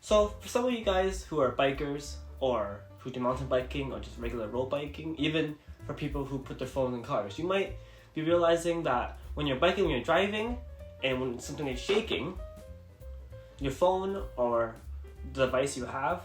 So for some of you guys who are bikers or who do mountain biking or just regular road biking, even for people who put their phones in cars, you might be realizing that when you're biking, when you're driving, and when something is shaking, your phone or the device you have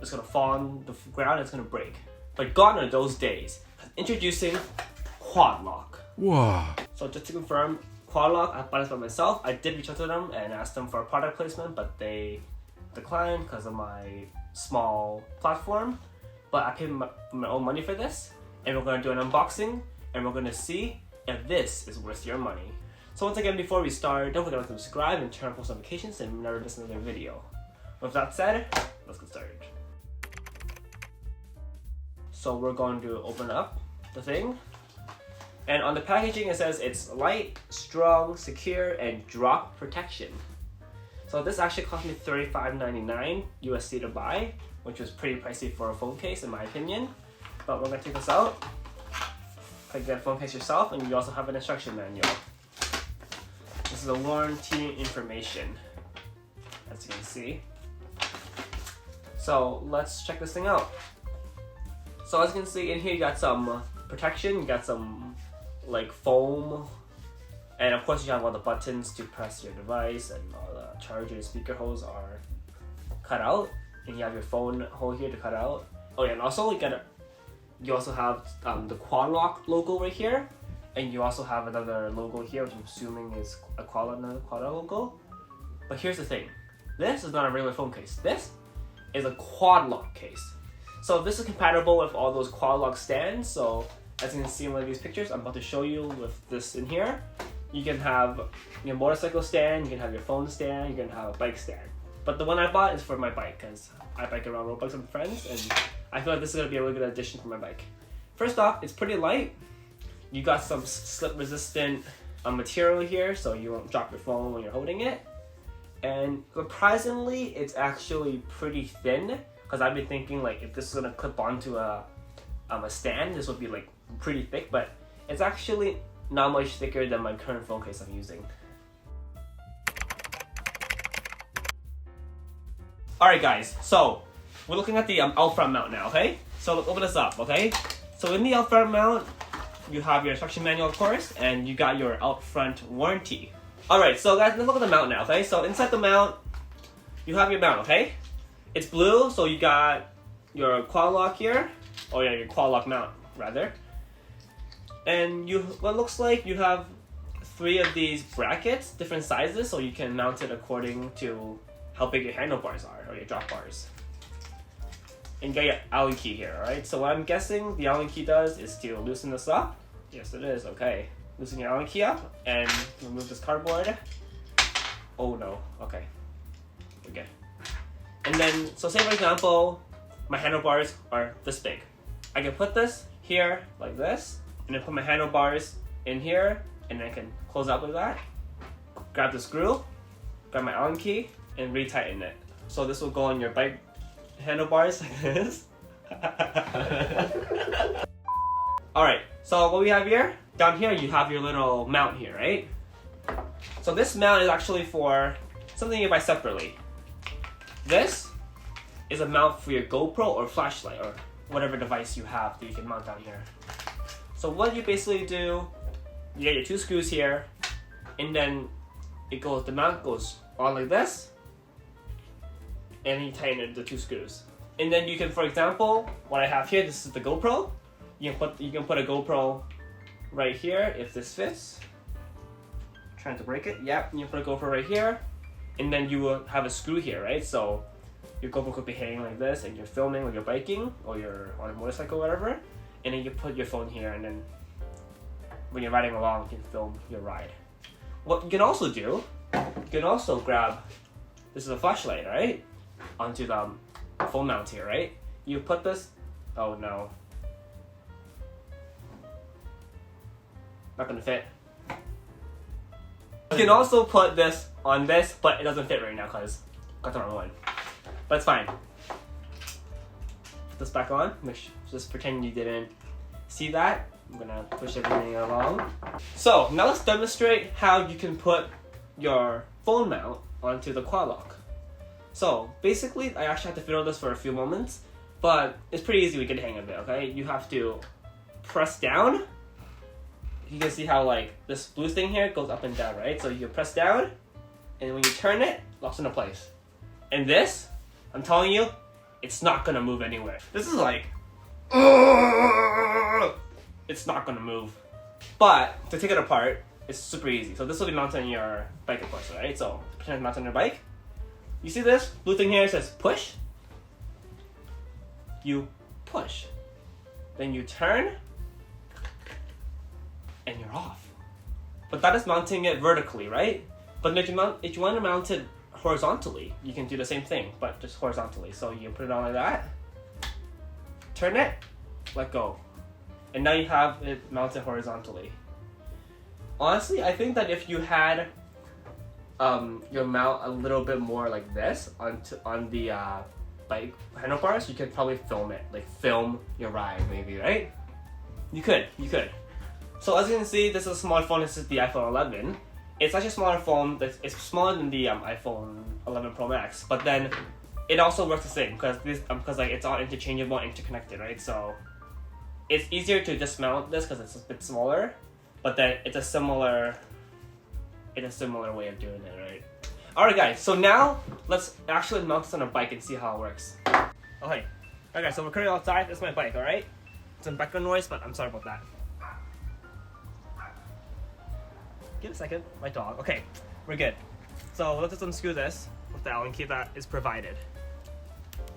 is going to fall on the ground and it's going to break. But gone are those days. Introducing Quad Lock. Wow. So just to confirm, Quad Lock, I bought this by myself. I did reach out to them and ask them for a product placement, but they declined because of my small platform. But I paid my own money for this, and we're going to do an unboxing, and we're going to see if this is worth your money. So once again, before we start, don't forget to subscribe and turn on post notifications and never miss another video. With that said, let's get started. So we're going to open up the thing. And on the packaging it says it's light, strong, secure, and drop protection. So this actually cost me $35.99 USD to buy, which was pretty pricey for a phone case in my opinion. But we're going to take this out. You can get a phone case yourself, and you also have an instruction manual. This is a warranty information, as you can see. So let's check this thing out. So as you can see in here, you got some protection, you got some like foam, and of course you have all the buttons to press your device, and all the charger and speaker holes are cut out, and you have your phone hole here to cut out. Oh yeah, and also you also have the Quad Lock logo right here, and you also have another logo here, which I'm assuming is another Quad Lock logo. But here's the thing, this is not a regular phone case. This is a Quad Lock case. So this is compatible with all those Quad Lock stands. So as you can see in one of these pictures I'm about to show you with this in here, you can have your motorcycle stand, you can have your phone stand, you can have a bike stand. But the one I bought is for my bike because I bike around road bikes with friends, and I feel like this is going to be a really good addition for my bike. First off, it's pretty light. You got some slip resistant material here, so you won't drop your phone when you're holding it. And surprisingly, it's actually pretty thin, because I've been thinking like if this is going to clip onto a stand, this would be like pretty thick, but it's actually not much thicker than my current phone case I'm using. Alright guys, so we're looking at the out front mount now, okay? So let's open this up, okay? So in the out front mount, you have your instruction manual of course, and you got your out front warranty. Alright, so guys, let's look at the mount now, okay? So inside the mount, you have your mount, okay? It's blue, so you got your Quad Lock here, or yeah, your Quad Lock mount rather. And what looks like you have 3 of these brackets, different sizes, so you can mount it according to how big your handlebars are, or your drop bars. And you got your Allen key here, alright? So what I'm guessing the Allen key does is to loosen this up. Yes it is, okay. Loosen your Allen key up and remove this cardboard. Oh no, okay. Okay. And then, so say for example, my handlebars are this big. I can put this here like this, and then put my handlebars in here, and then I can close up like that. Grab the screw, grab my Allen key, and retighten it. So this will go on your bike handlebars like this. Alright, so what we have here, down here you have your little mount here, right? So this mount is actually for something you buy separately. This is a mount for your GoPro or flashlight or whatever device you have that you can mount down here. So what you basically do, you get your 2 screws here, and then the mount goes on like this, and you tighten the 2 screws. And then you can, for example, what I have here, this is the GoPro. You can put a GoPro right here if this fits. Trying to break it. Yep, you put a GoPro right here, and then you will have a screw here, right? So your GoPro could be hanging like this, and you're filming when you're biking or you're on a motorcycle, or whatever. And then you put your phone here, and then when you're riding along, you can film your ride. What you can also do, you can also grab, this is a flashlight, right? Onto the phone mount here, right? You put this, oh no. Not gonna fit. You can also put this on this, but it doesn't fit right now because I got the wrong one. But it's fine. Put this back on. Just pretend you didn't see that. I'm gonna push everything along. So now let's demonstrate how you can put your phone mount onto the Quad Lock. So basically, I actually had to fiddle this for a few moments, but it's pretty easy. We get the hang of it. Okay, you have to press down. You can see how like this blue thing here goes up and down, right? So you press down, and when you turn it, locks into place. And this, I'm telling you, it's not gonna move anywhere. This is like, it's not gonna move. But to take it apart, it's super easy. So this will be mounted on your bike, of course, right? So pretend it's mounted on your bike. You see this blue thing here says push. You push. Then you turn. And you're off. But that is mounting it vertically, right? But if you want to mount it horizontally, you can do the same thing, but just horizontally. So you put it on like that. Turn it. Let go. And now you have it mounted horizontally. Honestly, I think that if you had your mount a little bit more like this on the bike handlebars, you could probably film it, like film your ride, maybe, right? You could. So as you can see, this is a smaller phone. This is the iPhone 11. It's actually a smaller phone. It's smaller than the iPhone 11 Pro Max, but then it also works the same because like it's all interchangeable, interconnected, right? So it's easier to dismount this because it's a bit smaller, but then it's a similar way of doing it, right? Alright guys, so now let's actually mount this on a bike and see how it works. Okay, so we're currently outside. This is my bike, alright? Some background noise, but I'm sorry about that. Give a second, my dog. Okay, we're good. So let's just unscrew this with the Allen key that is provided.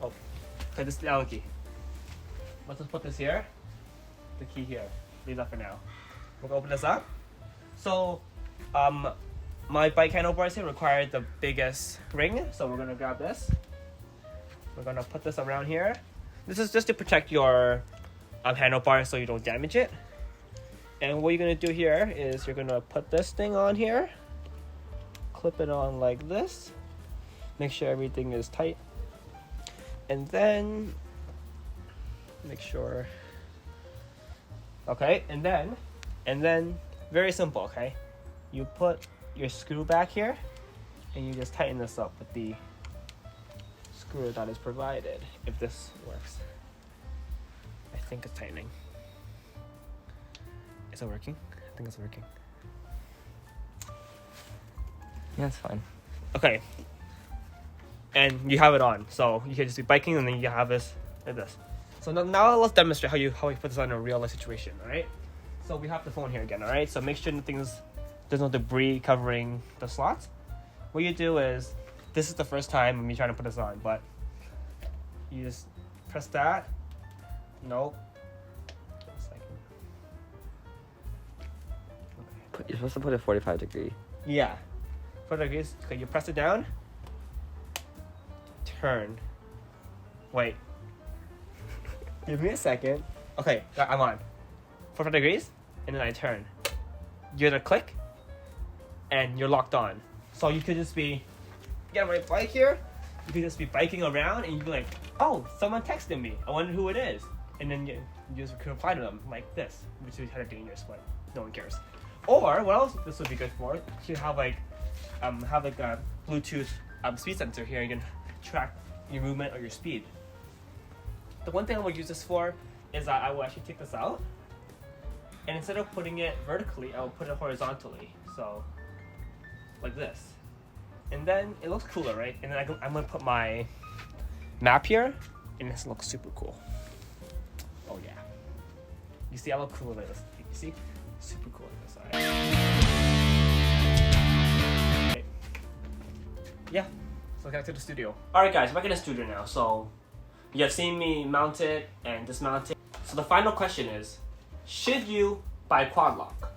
Oh, okay, this is the Allen key. Let's just put this here. The key here. Leave that for now. We're gonna open this up. So, my bike handlebars here require the biggest ring, so we're gonna grab this. We're gonna put this around here. This is just to protect your handlebar so you don't damage it. And what you're gonna do here is you're gonna put this thing on here, clip it on like this, make sure everything is tight, and then make sure. Okay, and then very simple. Okay, you put your screw back here, and you just tighten this up with the screw that is provided. If this works, I think it's tightening. Is it working? I think it's working. Yeah, it's fine. Okay. And you have it on, so you can just be biking, and then you have this like this. So now let's demonstrate how you put this on a real life situation. All right. So we have the phone here again. All right. So make sure there's no debris covering the slots. What you do is, this is the first time of me trying to put this on, but you just press that. Nope. You're supposed to put it 45 degree. Yeah. 45 degrees. Okay, you press it down. Turn. Wait. Give me a second. Okay, I'm on. 45 degrees, and then I turn. You're gonna click, and you're locked on. So you could just be, get on my bike here, you could just be biking around, and you'd be like, oh, someone texted me. I wonder who it is. And then you just reply to them like this, which is kind of dangerous, but no one cares. Or what else this would be good for? You have like a Bluetooth speed sensor here. You can track your movement or your speed. The one thing I would use this for is that I will actually take this out, and instead of putting it vertically, I will put it horizontally. So like this, and then it looks cooler, right? And then I'm gonna put my map here, and this looks super cool. Oh yeah, you see, I look cool like this. You see, super cool like this. Alright. Yeah, so back to the studio. Alright guys, back in the studio now. So you have seen me mount it and dismount it. So the final question is, should you buy quad lock?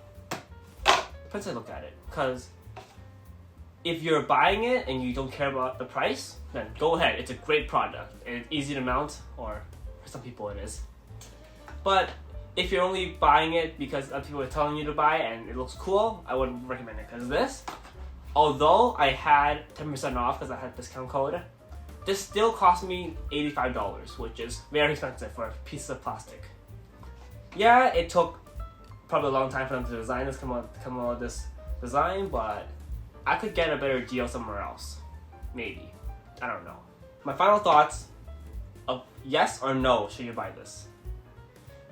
Depends how you look at it. Because if you're buying it and you don't care about the price, then go ahead. It's a great product and it's easy to mount, or for some people it is. But if you're only buying it because other people are telling you to buy it and it looks cool, I wouldn't recommend it. Because this, although I had 10% off because I had a discount code, this still cost me $85, which is very expensive for a piece of plastic. Yeah, it took probably a long time for them to design this, come out with this design, but I could get a better deal somewhere else, maybe. I don't know. My final thoughts of yes or no, should you buy this?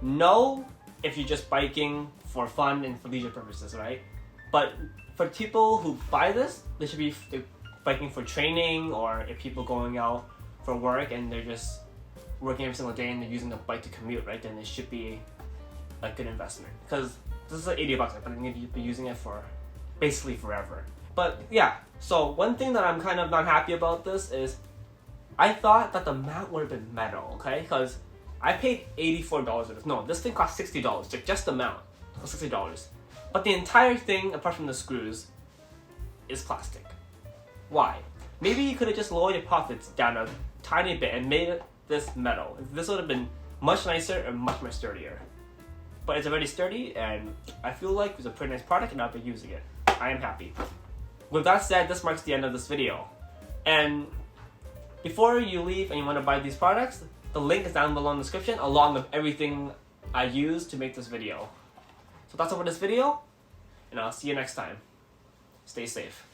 No, if you're just biking for fun and for leisure purposes, right? But for people who buy this, they should be biking for training, or if people going out for work and they're just working every single day and they're using the bike to commute, right? Then it should be a good investment, because this is like $80, but they need to be using it for basically forever. But yeah, so one thing that I'm kind of not happy about this is I thought that the mount would have been metal, okay? Because I paid $84 for this. No, this thing cost $60, just the mount, $60. But the entire thing, apart from the screws, is plastic. Why? Maybe you could have just lowered your profits down a tiny bit and made this metal. This would have been much nicer and much more sturdier. But it's already sturdy, and I feel like it's a pretty nice product, and I'll be using it. I am happy. With that said, this marks the end of this video. And before you leave and you want to buy these products, the link is down below in the description, along with everything I used to make this video. So that's all for this video, and I'll see you next time. Stay safe.